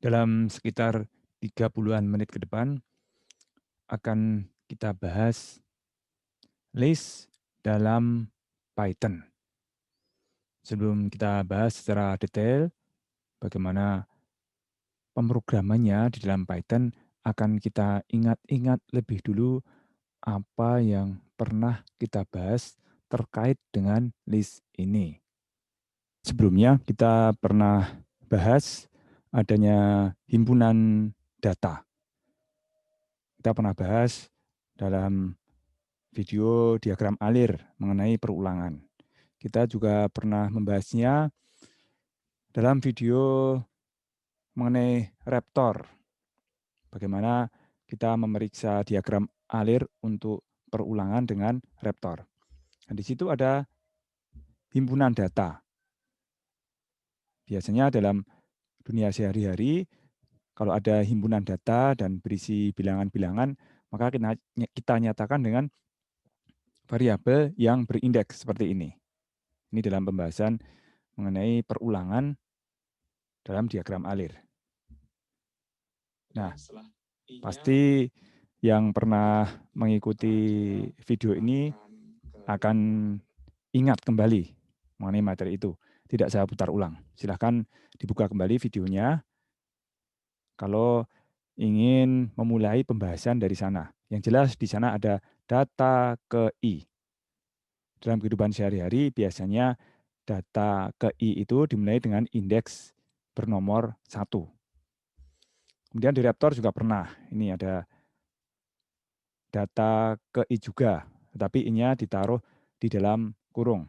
Dalam sekitar 30-an menit ke depan akan kita bahas list dalam Python. Sebelum kita bahas secara detail bagaimana pemrogramannya di dalam Python, akan kita ingat-ingat lebih dulu apa yang pernah kita bahas terkait dengan list ini. Sebelumnya kita pernah bahas adanya himpunan data. Kita pernah bahas dalam video diagram alir mengenai perulangan. Kita juga pernah membahasnya dalam video mengenai Raptor. Bagaimana kita memeriksa diagram alir untuk perulangan dengan Raptor. Dan di situ ada himpunan data. Biasanya dalam dunia sehari-hari, kalau ada himpunan data dan berisi bilangan-bilangan, maka kita nyatakan dengan variabel yang berindeks seperti ini. Ini dalam pembahasan mengenai perulangan dalam diagram alir. Nah, pasti yang pernah mengikuti video ini akan ingat kembali mengenai materi itu. Tidak saya putar ulang. Silahkan dibuka kembali videonya kalau ingin memulai pembahasan dari sana. Yang jelas di sana ada data ke I. Dalam kehidupan sehari-hari biasanya data ke I itu dimulai dengan indeks bernomor 1. Kemudian di Raptor juga pernah. Ini ada data ke I juga, tetapi I-nya ditaruh di dalam kurung.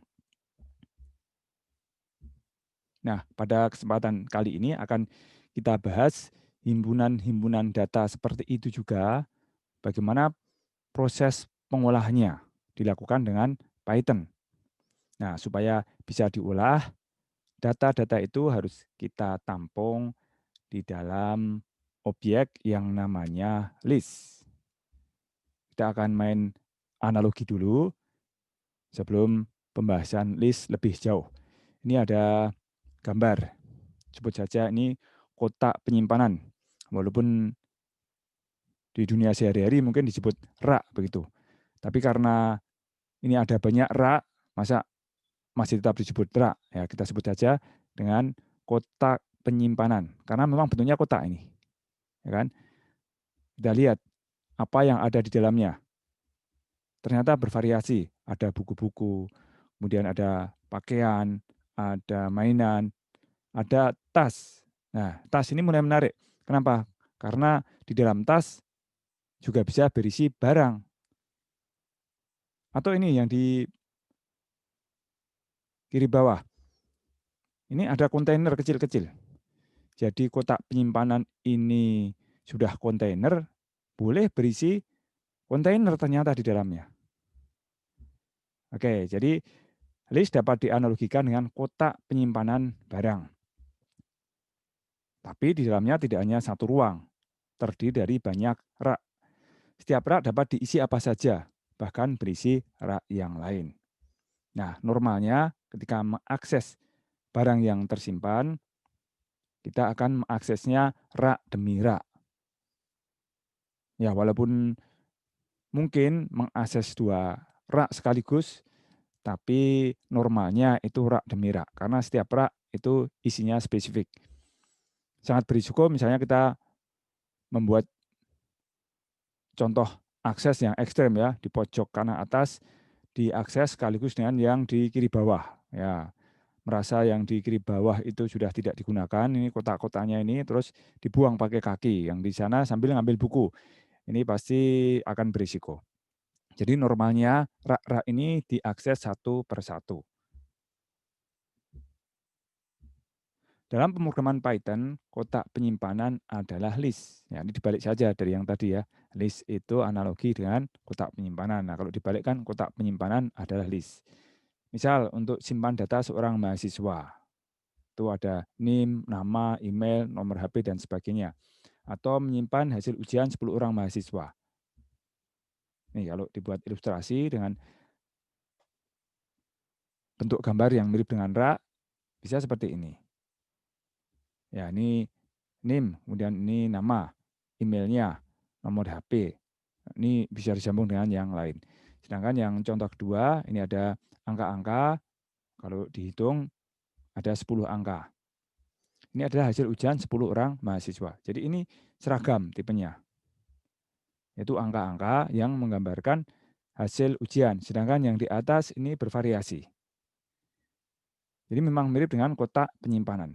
Nah, pada kesempatan kali ini akan kita bahas himpunan-himpunan data seperti itu juga, bagaimana proses pengolahannya dilakukan dengan Python. Nah, supaya bisa diolah, data-data itu harus kita tampung di dalam objek yang namanya list. Kita akan main analogi dulu sebelum pembahasan list lebih jauh. Ini ada gambar, sebut saja ini kotak penyimpanan. Walaupun di dunia sehari-hari mungkin disebut rak begitu. Tapi karena ini ada banyak rak, masa masih tetap disebut rak? Ya, kita sebut saja dengan kotak penyimpanan. Karena memang bentuknya kotak ini. Ya kan? Kita lihat apa yang ada di dalamnya. Ternyata bervariasi. Ada buku-buku, kemudian ada pakaian, ada mainan, ada tas. Nah, tas ini mulai menarik. Kenapa? Karena di dalam tas juga bisa berisi barang. Atau ini yang di kiri bawah. Ini ada kontainer kecil-kecil. Jadi kotak penyimpanan ini sudah kontainer, boleh berisi kontainer ternyata di dalamnya. Oke, jadi list dapat dianalogikan dengan kotak penyimpanan barang. Tapi di dalamnya tidak hanya satu ruang, terdiri dari banyak rak. Setiap rak dapat diisi apa saja, bahkan berisi rak yang lain. Nah, normalnya ketika mengakses barang yang tersimpan, kita akan mengaksesnya rak demi rak. Ya, walaupun mungkin mengakses 2 rak sekaligus, tapi normalnya itu rak demi rak, karena setiap rak itu isinya spesifik. Sangat berisiko misalnya kita membuat contoh akses yang ekstrem ya, di pojok kanan atas diakses sekaligus dengan yang di kiri bawah. Ya, merasa yang di kiri bawah itu sudah tidak digunakan, ini kotak-kotaknya ini terus dibuang pakai kaki, yang di sana sambil ngambil buku. Ini pasti akan berisiko. Jadi normalnya rak-rak ini diakses satu per satu. Dalam pemrograman Python, kotak penyimpanan adalah list. Ya, ini dibalik saja dari yang tadi ya. List itu analogi dengan kotak penyimpanan. Nah, kalau dibalikkan kotak penyimpanan adalah list. Misal untuk simpan data seorang mahasiswa. Itu ada NIM, nama, email, nomor HP, dan sebagainya. Atau menyimpan hasil ujian 10 orang mahasiswa. Nih, kalau dibuat ilustrasi dengan bentuk gambar yang mirip dengan rak, bisa seperti ini. Ya, ini NIM, kemudian ini nama, emailnya, nomor HP. Ini bisa disambung dengan yang lain. Sedangkan yang contoh kedua, ini ada angka-angka, kalau dihitung ada 10 angka. Ini adalah hasil ujian 10 orang mahasiswa. Jadi ini seragam tipenya, yaitu angka-angka yang menggambarkan hasil ujian. Sedangkan yang di atas ini bervariasi. Jadi memang mirip dengan kotak penyimpanan.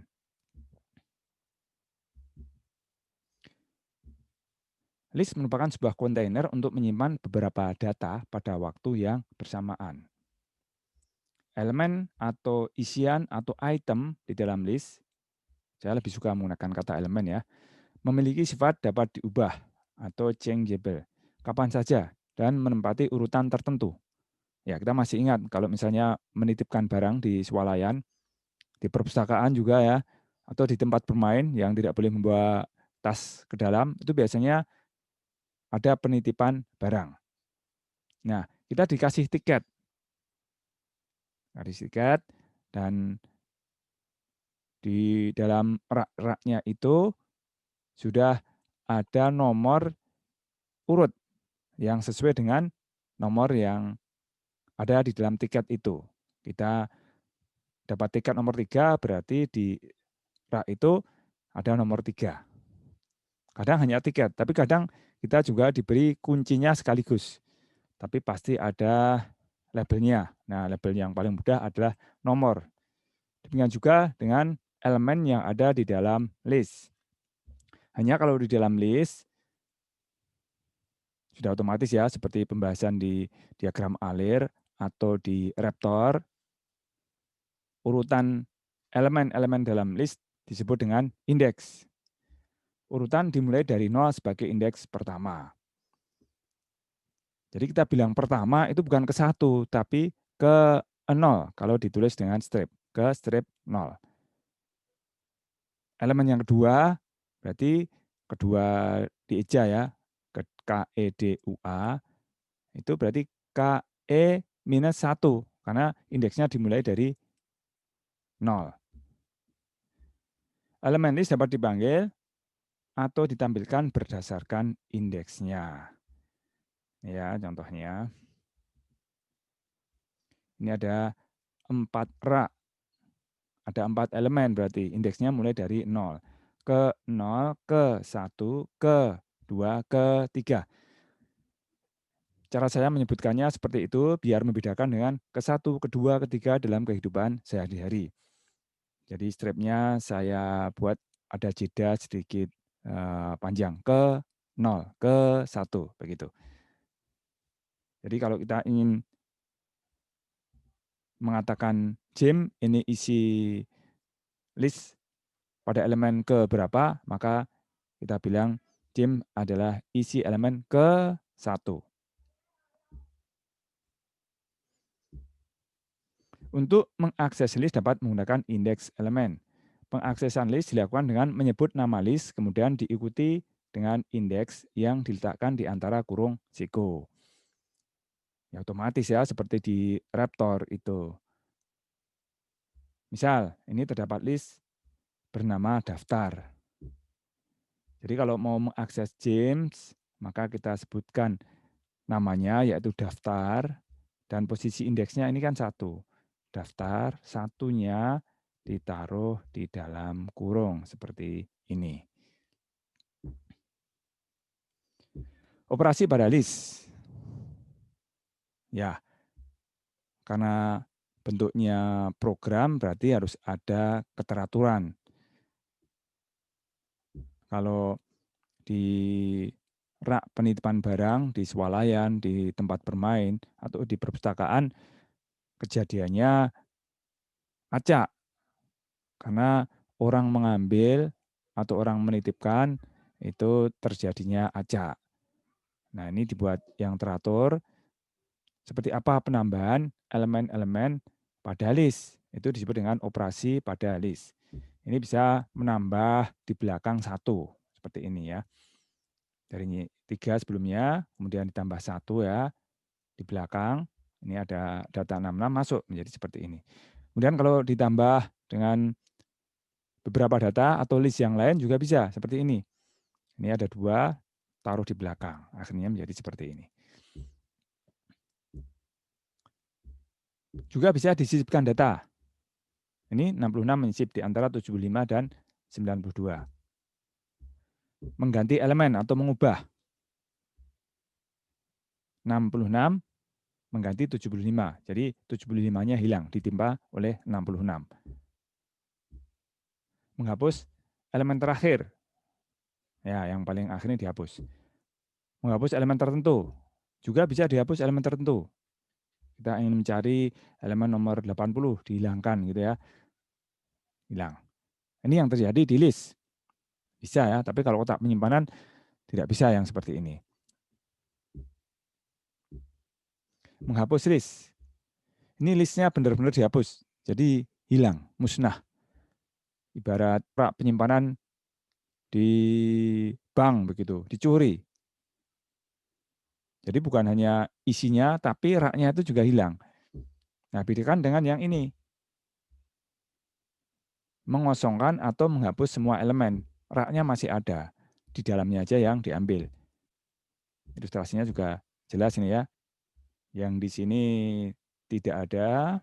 List merupakan sebuah kontainer untuk menyimpan beberapa data pada waktu yang bersamaan. Elemen atau isian atau item di dalam list, saya lebih suka menggunakan kata elemen ya, memiliki sifat dapat diubah atau changeable kapan saja dan menempati urutan tertentu. Ya, kita masih ingat kalau misalnya menitipkan barang di swalayan, di perpustakaan juga ya, atau di tempat bermain yang tidak boleh membawa tas ke dalam, itu biasanya ada penitipan barang. Nah, kita dikasih tiket. Dan di dalam rak-raknya itu sudah ada nomor urut yang sesuai dengan nomor yang ada di dalam tiket itu. Kita dapat tiket nomor 3, berarti di rak itu ada nomor 3. Kadang hanya tiket, tapi kadang kita juga diberi kuncinya sekaligus. Tapi pasti ada labelnya. Nah, label yang paling mudah adalah nomor. Demikian juga dengan elemen yang ada di dalam list. Hanya kalau di dalam list, sudah otomatis ya, seperti pembahasan di diagram alir atau di Raptor, urutan elemen-elemen dalam list disebut dengan indeks. Urutan dimulai dari 0 sebagai indeks pertama. Jadi kita bilang pertama itu bukan ke 1, tapi ke 0 kalau ditulis dengan strip, ke strip 0. Elemen yang kedua, berarti kedua dieja ya, KEDUA, itu berarti KE minus 1, karena indeksnya dimulai dari 0. Elemen list dapat dipanggil atau ditampilkan berdasarkan indeksnya. Ya, contohnya. Ini ada 4 rak. Ada 4 elemen berarti indeksnya mulai dari 0. Ke 0, ke 1, ke 2, ke 3. Cara saya menyebutkannya seperti itu biar membedakan dengan ke 1, ke 2, ke 3 dalam kehidupan sehari-hari. Jadi stripnya saya buat ada jeda sedikit panjang ke 0, ke 1 begitu. Jadi kalau kita ingin mengatakan Jim ini isi list pada elemen ke berapa, maka kita bilang Jim adalah isi elemen ke 1. Untuk mengakses list dapat menggunakan indeks elemen. Pengaksesan list dilakukan dengan menyebut nama list, kemudian diikuti dengan indeks yang diletakkan di antara kurung siko. Ya otomatis ya, seperti di Raptor itu. Misal, ini terdapat list bernama daftar. Jadi kalau mau mengakses James, maka kita sebutkan namanya yaitu daftar, dan posisi indeksnya ini kan 1. Daftar, satunya ditaruh di dalam kurung seperti ini. Operasi pada list. Ya, karena bentuknya program berarti harus ada keteraturan. Kalau di rak penitipan barang, di swalayan, di tempat bermain, atau di perpustakaan, kejadiannya acak. Karena orang mengambil atau orang menitipkan, itu terjadinya acak. Nah, ini dibuat yang teratur. Seperti apa penambahan elemen-elemen pada list. Itu disebut dengan operasi pada list. Ini bisa menambah di belakang 1, seperti ini ya. Dari 3 sebelumnya, kemudian ditambah 1 ya, di belakang. Ini ada data 66 masuk menjadi seperti ini. Kemudian kalau ditambah dengan beberapa data atau list yang lain juga bisa seperti ini. Ini ada 2, taruh di belakang. Akhirnya menjadi seperti ini. Juga bisa disisipkan data. Ini 66 menyisip di antara 75 dan 92. Mengganti elemen atau mengubah. 66 mengganti 75. Jadi 75-nya hilang, ditimpa oleh 66. Menghapus elemen terakhir. Ya, yang paling akhirnya dihapus. Menghapus elemen tertentu. Juga bisa dihapus elemen tertentu. Kita ingin mencari elemen nomor 80, dihilangkan gitu ya. Hilang. Ini yang terjadi di list. Bisa ya, tapi kalau kotak penyimpanan tidak bisa yang seperti ini. Menghapus list. Ini listnya benar-benar dihapus. Jadi hilang, musnah. Ibarat rak penyimpanan di bank begitu, dicuri. Jadi bukan hanya isinya, tapi raknya itu juga hilang. Nah, bedakan dengan yang ini. Mengosongkan atau menghapus semua elemen. Raknya masih ada. Di dalamnya aja yang diambil. Ilustrasinya juga jelas ini ya. Yang di sini tidak ada,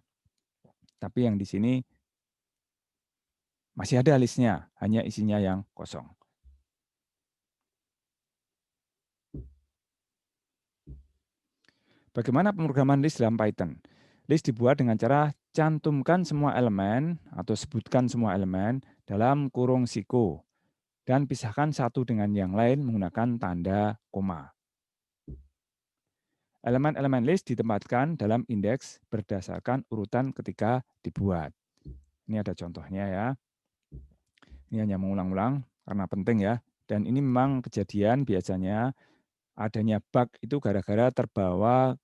tapi yang di sini masih ada listnya, hanya isinya yang kosong. Bagaimana pemrograman list dalam Python? List dibuat dengan cara cantumkan semua elemen atau sebutkan semua elemen dalam kurung siko dan pisahkan satu dengan yang lain menggunakan tanda koma. Elemen-elemen list ditempatkan dalam indeks berdasarkan urutan ketika dibuat. Ini ada contohnya ya. Ini hanya mengulang-ulang karena penting ya. Dan ini memang kejadian biasanya adanya bug itu gara-gara terbawa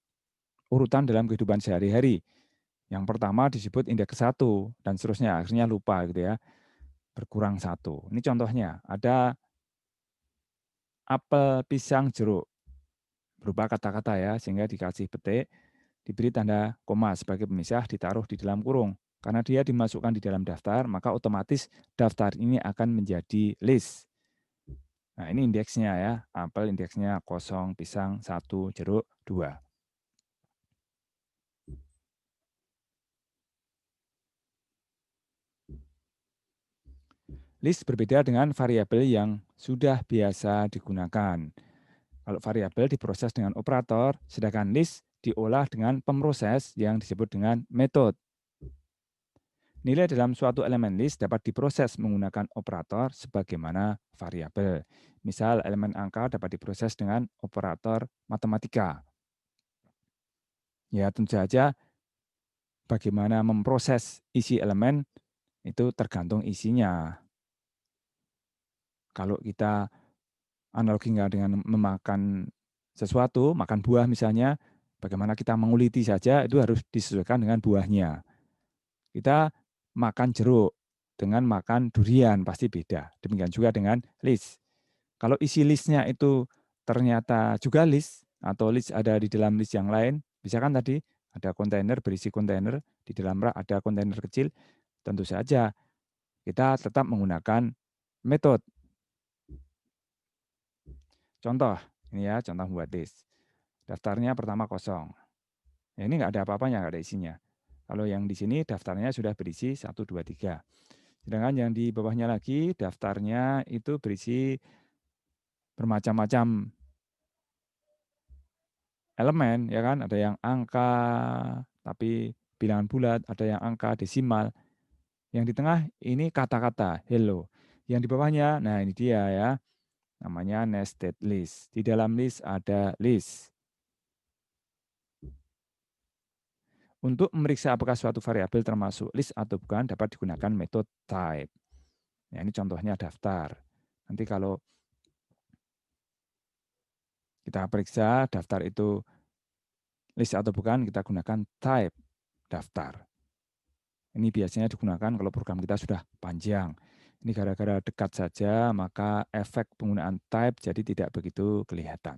urutan dalam kehidupan sehari-hari. Yang pertama disebut indeks 1 dan seterusnya, akhirnya lupa gitu ya. Berkurang 1. Ini contohnya, ada apel, pisang, jeruk. Berupa kata-kata ya, sehingga dikasih petik, diberi tanda koma sebagai pemisah, ditaruh di dalam kurung. Karena dia dimasukkan di dalam daftar, maka otomatis daftar ini akan menjadi list. Nah, ini indeksnya ya. Apel indeksnya 0, pisang 1, jeruk 2. List berbeda dengan variabel yang sudah biasa digunakan. Kalau variabel diproses dengan operator, sedangkan list diolah dengan pemroses yang disebut dengan metode. Nilai dalam suatu elemen list dapat diproses menggunakan operator sebagaimana variabel. Misal elemen angka dapat diproses dengan operator matematika. Ya tentu saja bagaimana memproses isi elemen itu tergantung isinya. Kalau kita analoginya dengan memakan sesuatu, makan buah misalnya, bagaimana kita menguliti saja itu harus disesuaikan dengan buahnya. Kita makan jeruk dengan makan durian pasti beda. Demikian juga dengan list. Kalau isi listnya itu ternyata juga list atau list ada di dalam list yang lain, bisa kan tadi ada kontainer berisi kontainer, di dalam rak ada kontainer kecil, tentu saja kita tetap menggunakan metode. Contoh, ini ya contoh buat list. Daftarnya pertama kosong. Ya, ini nggak ada apa-apanya, nggak ada isinya. Kalau yang di sini daftarnya sudah berisi 1, 2, 3. Sedangkan yang di bawahnya lagi daftarnya itu berisi bermacam-macam elemen, ya kan? Ada yang angka, tapi bilangan bulat, ada yang angka desimal. Yang di tengah ini kata-kata, hello. Yang di bawahnya, nah ini dia ya, namanya nested list. Di dalam list ada list. Untuk memeriksa apakah suatu variabel termasuk list atau bukan dapat digunakan metode type. Ya, ini contohnya daftar. Nanti kalau kita periksa daftar itu list atau bukan, kita gunakan type daftar. Ini biasanya digunakan kalau program kita sudah panjang. Ini gara-gara dekat saja, maka efek penggunaan type jadi tidak begitu kelihatan.